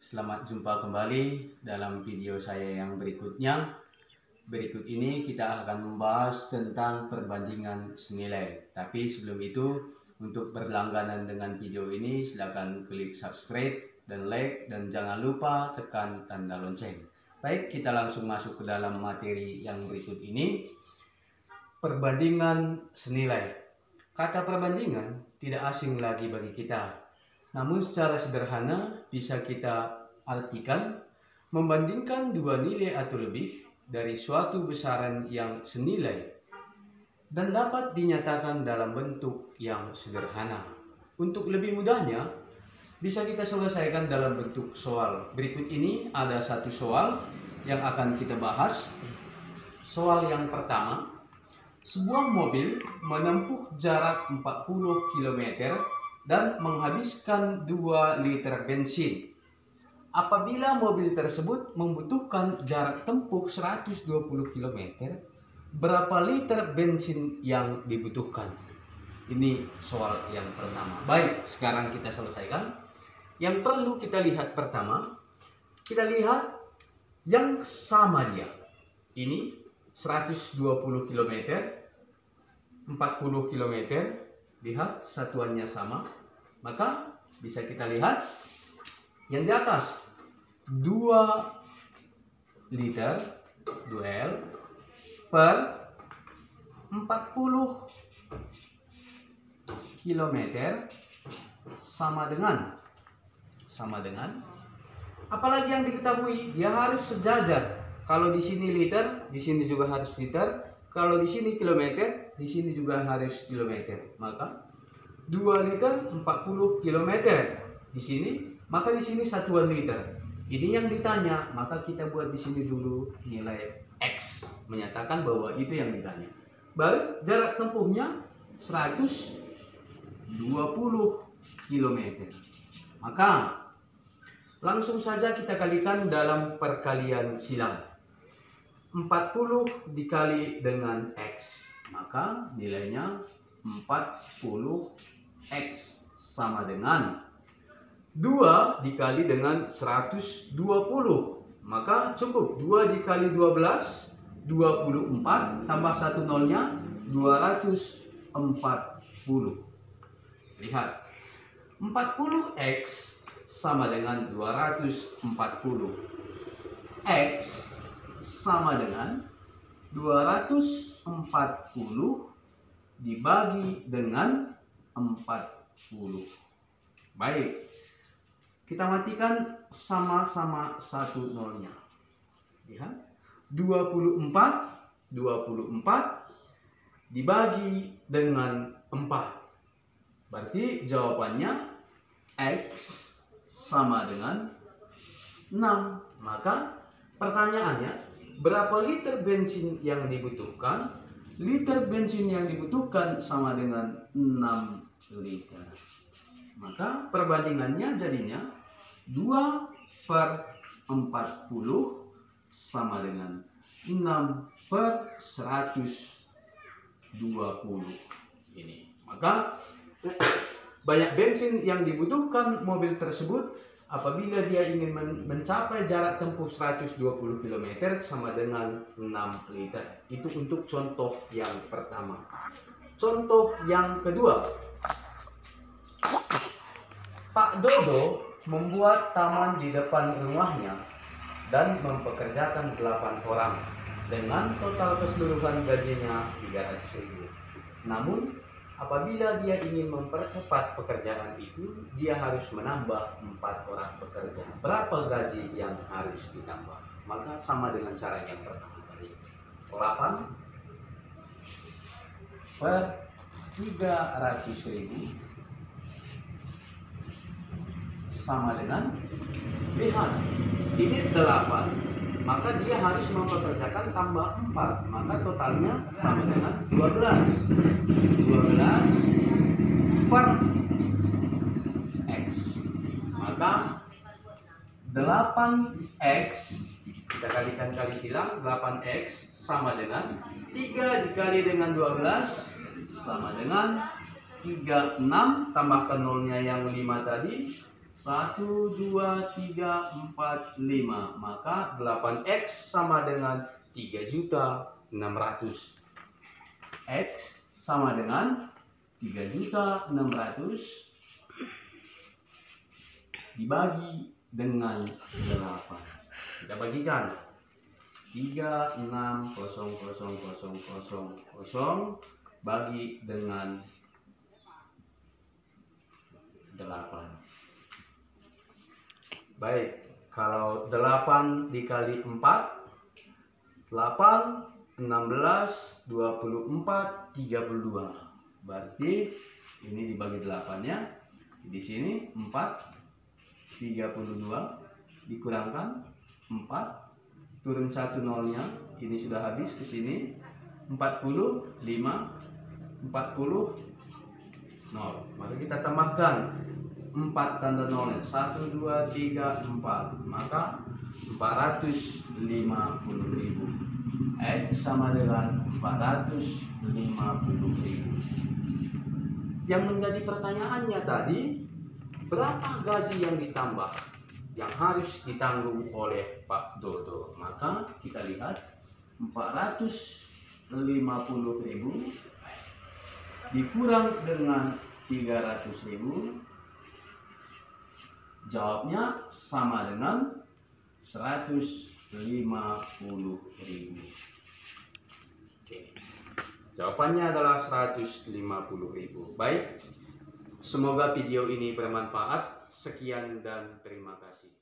Selamat jumpa kembali dalam video saya yang berikutnya. Berikut ini kita akan membahas tentang perbandingan senilai. Tapi sebelum itu, untuk berlangganan dengan video ini, silakan klik subscribe dan like, dan jangan lupa tekan tanda lonceng. Baik, kita langsung masuk ke dalam materi yang berikut ini. Perbandingan senilai. Kata perbandingan tidak asing lagi bagi kita. Namun secara sederhana bisa kita artikan membandingkan dua nilai atau lebih dari suatu besaran yang senilai dan dapat dinyatakan dalam bentuk yang sederhana. Untuk lebih mudahnya bisa kita selesaikan dalam bentuk soal. Berikut ini ada satu soal yang akan kita bahas. Soal yang pertama, sebuah mobil menempuh jarak 40 km dan menghabiskan 2 liter bensin. Apabila mobil tersebut membutuhkan jarak tempuh 120 km, berapa liter bensin yang dibutuhkan? Ini soal yang pertama. Baik, sekarang kita selesaikan. Yang perlu kita lihat pertama, kita lihat yang sama dia. Ini 120 km, 40 km, lihat satuannya sama. Maka bisa kita lihat yang di atas 2 liter 2L per 40 km sama dengan apalagi yang diketahui dia harus sejajar. Kalau di sini liter, di sini juga harus liter. Kalau di sini kilometer, di sini juga harus kilometer. Maka 2 liter 40 km di sini, maka di sini satuan liter. Ini yang ditanya, maka kita buat di sini dulu nilai X, menyatakan bahwa itu yang ditanya. Baru jarak tempuhnya 120 km. Maka langsung saja kita kalikan dalam perkalian silang. 40 dikali dengan X, maka nilainya 40X sama dengan 2 dikali dengan 120, maka cukup 2 dikali 12, 24, tambah 1 nolnya 240. Lihat, 40X sama dengan 240. X sama dengan 240 dibagi dengan 40. Baik, kita matikan sama-sama satu nolnya. Lihat, 24 dibagi dengan 4. Berarti jawabannya X sama dengan 6. Maka pertanyaannya, berapa liter bensin yang dibutuhkan? Liter bensin yang dibutuhkan sama dengan 6 liter. Maka perbandingannya jadinya 2/40 sama dengan 6/120. Ini. Maka banyak bensin yang dibutuhkan mobil tersebut apabila dia ingin mencapai jarak tempuh 120 km sama dengan 6 liter. Itu untuk contoh yang pertama. Contoh yang kedua. Pak Dodo membuat taman di depan rumahnya dan mempekerjakan 8 orang dengan total keseluruhan gajinya 300.000. Namun apabila dia ingin mempercepat pekerjaan itu, dia harus menambah 4 orang pekerja. Berapa gaji yang harus ditambah? Maka sama dengan cara yang pertama tadi. 8 per 300.000 sama dengan, lihat, ini 8, maka dia harus mempekerjakan tambah 4, maka totalnya sama dengan 12 per X. Maka 8X kita kalikan kali silang, 8X sama dengan 3 dikali dengan 12 sama dengan 36, tambahkan nolnya yang 5 tadi 1, 2, 3, 4, 5. Maka 8X sama dengan 3.600.000. X sama dengan 3.600.000 dibagi dengan 8. Kita bagikan 360000 bagi dengan 8. Baik, kalau 8 dikali 4, 8, 16, 24, 32. Berarti ini dibagi 8-nya. Di sini 4, 32 dikurangkan 4, turun 1 nolnya. Ini sudah habis ke sini. 45, 40, 0. Maka kita tambahkan 4 tanda nolnya, 1, 2, 3, 4, maka 450.000. X sama dengan 450.000. Yang menjadi pertanyaannya tadi, berapa gaji yang ditambah yang harus ditanggung oleh Pak Dodo? Maka kita lihat 450.000 dikurang dengan 300.000, jawabnya sama dengan 150.000. Oke. Jawabannya adalah 150.000. Baik, semoga video ini bermanfaat. Sekian dan terima kasih.